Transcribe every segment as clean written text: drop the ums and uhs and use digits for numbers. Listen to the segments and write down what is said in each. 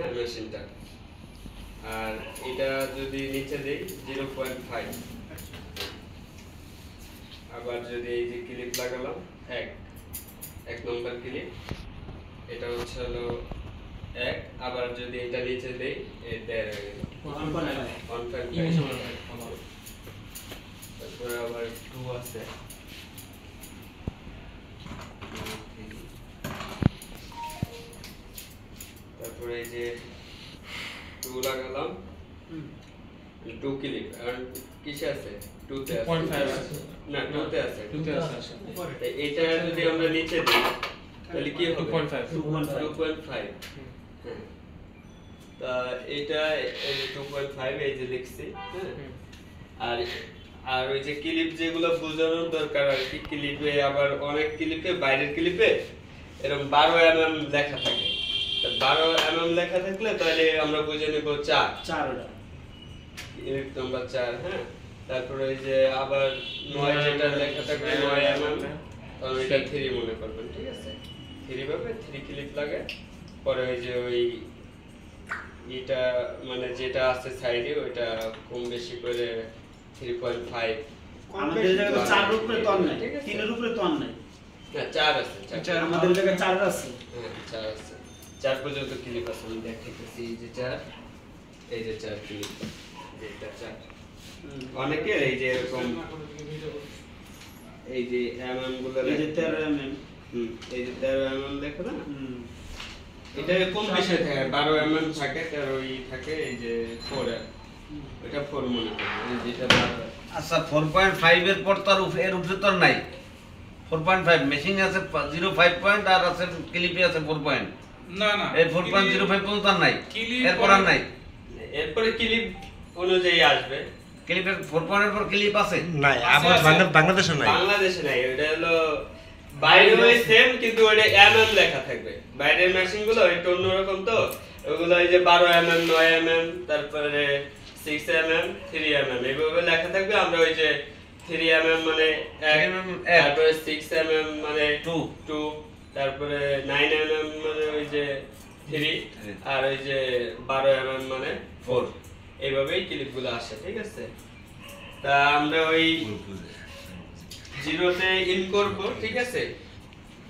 হ্যাঁ মেশিনটা। আর এটা যদি নিচে দেই 0.5, আবার যদি এই যে ক্লিপ লাগালাম এক নম্বর ক্লিপ, এটা হচ্ছে হলো 1, আবার যদি এটা নিচে দেই এই 1.5 হয়ে গেল 1.5। তারপরে আবার 2 আছে, তারপরে এই যে 2 লাগালাম, 2 ক্লিপ। আর কিসে আছে? 2 তে আছে, 2.5 আছে না 2 তে আছে, 2 তে আছে উপরে। এটা যদি আমরা নিচে দিই তাহলে কি হবে? 2.5। হ্যাঁ, তা এটা এই যে 2.5 এই যে লিখছি, হ্যাঁ। আর আর ওই যে ক্লিপ যেগুলো বোঝানোর দরকার আর কি, ক্লিপে আবার অনেক ক্লিপে, বাইরের ক্লিপে এরকম 12 mm লেখা থাকে। 12 mm লেখা থাকলে তাহলে আমরা বুঝে নেব 4 ওটা ক্লিপ নাম্বার 4। হ্যাঁ, তারপরে ওই যে আবার 9 যেটা লেখা থাকবে 9 mm, তাহলে এটা 3 মনে করবেন, ঠিক আছে? 3 ভাবে 3 ক্লিপ লাগে। পরে ওই যে ওই এটা মানে যেটা আছে সাইডে ওইটা কম বেশি করে 3.5। আমাদের জায়গায় 4 এর উপরে তন নাই, 3 এর উপরে তন নাই। না 4 আছে, 4 আমাদের জায়গায় 4 আছে। হ্যাঁ 4 আছে, 4 পর্যন্ত ক্লিপ আছে। আমি দেখাইতেছি এই যে 4, এই যে 4 ক্লিপ, এটা 4। অনেকে এই যে এরকম এই যে mm গুলো এই যে 13 mm, এই যে 13 mm লেখা না, এটা কম বেশি থাকে, 12 mm থাকে, 13 থাকে, এই যে 4 এটা 4 মনে করেন, যেটা 12। আচ্ছা 4.5 এর পর তার এর উপরে তো নাই। 4.5 মেশিং আছে 0.5 পয়েন্ট, আর আছে ক্লিপে আছে 4 পয়েন্ট। না না এই 4.05 পর্যন্ত আর নাই, এরপর আর নাই। এরপরে ক্লিপ অনুযায়ী আসবে। ক্লিপের 4 পয়েন্টের পর ক্লিপ আছে নাই, আবার বাংলাদেশে নাই। বাংলাদেশে নাই, ওটা হলো বাইরে ওই সেম, কিন্তু ওটা mm লেখা থাকবে। বাইরের মেশিন গুলো একটু অন্যরকম, তো ওগুলো এই যে 12 mm, 9 mm, তারপরে 6 mm, 3 mm এইভাবে লেখা থাকবে। আমরা ওই যে 3 mm মানে 1, তারপরে 6 mm মানে 2, তারপরে 9 mm মানে ওই যে 3, আর ওই যে 12 mm মানে 4। এইভাবেই ক্লিপগুলো আসে, ঠিক আছে? তা আমরা ওই জিরোতে ইন করব, ঠিক আছে?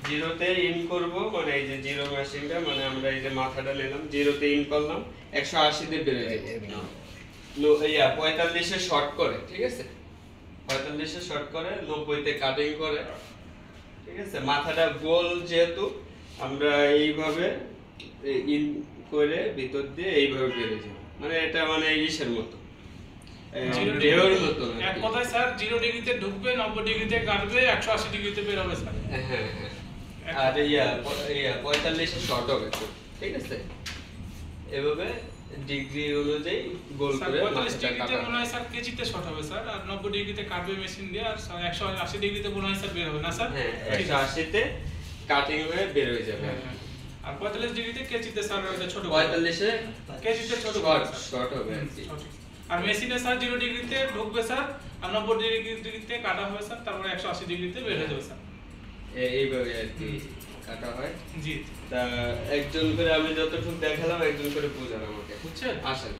জিরোতে ইন করব মানে এই যে জিরো মেশিনটা, মানে আমরা এই যে মাথাটা নিলাম, জিরোতে ইন করলাম, 180 তে বের হয়ে যাবে। 45 এ শর্ট করে, ঠিক আছে? 45 এ শর্ট করে, 90 তে কাটিং করে, ঠিক আছে? মাথাটা গোল যেহেতু, আমরা এইভাবে ইন করে ভিতর দিয়ে এইভাবে বের হয়ে যাব। মানে এটা মানে ইসের মতো, ঢেউর মতো না। এক কথায় স্যার 0 ডিগ্রিতে ঢুকবে, 90 ডিগ্রিতে কাটবে, 180 ডিগ্রিতে বের হবে স্যার। হ্যাঁ হ্যাঁ, আর 45 এ শর্ট হবে, ঠিক আছে? এভাবে ডিগ্রি অনুযায়ী গোল স্যার করে 45 ডিগ্রিতে মনে হয় স্যার কেজিতে শর্ট হবে স্যার, আর 90 ডিগ্রিতে কাটবে মেশিন দিয়ে, আর 180 ডিগ্রিতে মনে হয় স্যার বের হবে না স্যার? হ্যাঁ 180 তে কাটিং হয়ে বের হয়ে যাবে। আর 45 ডিগ্রিতে কেজিতে স্যার ওটা ছোট 45 এ কেজিতে ছোট শর্ট হবে। আর মেশিনে স্যার 0 ডিগ্রিতে ঢুকবে স্যার, আর 90 ডিগ্রিতে কাটা হবে স্যার, তারপরে 180 ডিগ্রিতে বের হয়ে যাবে স্যার। এইভাবে আর কি কাটা হয়। জি, তা একজন করে আমি যতটুকু দেখালাম, একজন করে বুঝান আমাকে, বুঝছেন? আসেন।